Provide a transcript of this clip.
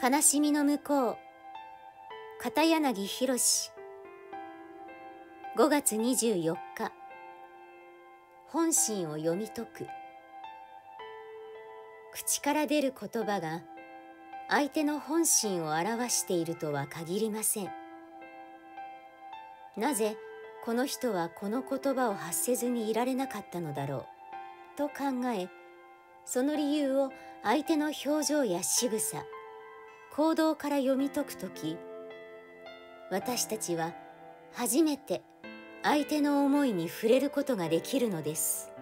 悲しみの向こう、片柳宏。5月24日、本心を読み解く。口から出る言葉が相手の本心を表しているとは限りません。なぜこの人はこの言葉を発せずにいられなかったのだろうと考え、その理由を相手の表情や仕草、行動から読み解くとき、私たちは初めて相手の思いに触れることができるのです。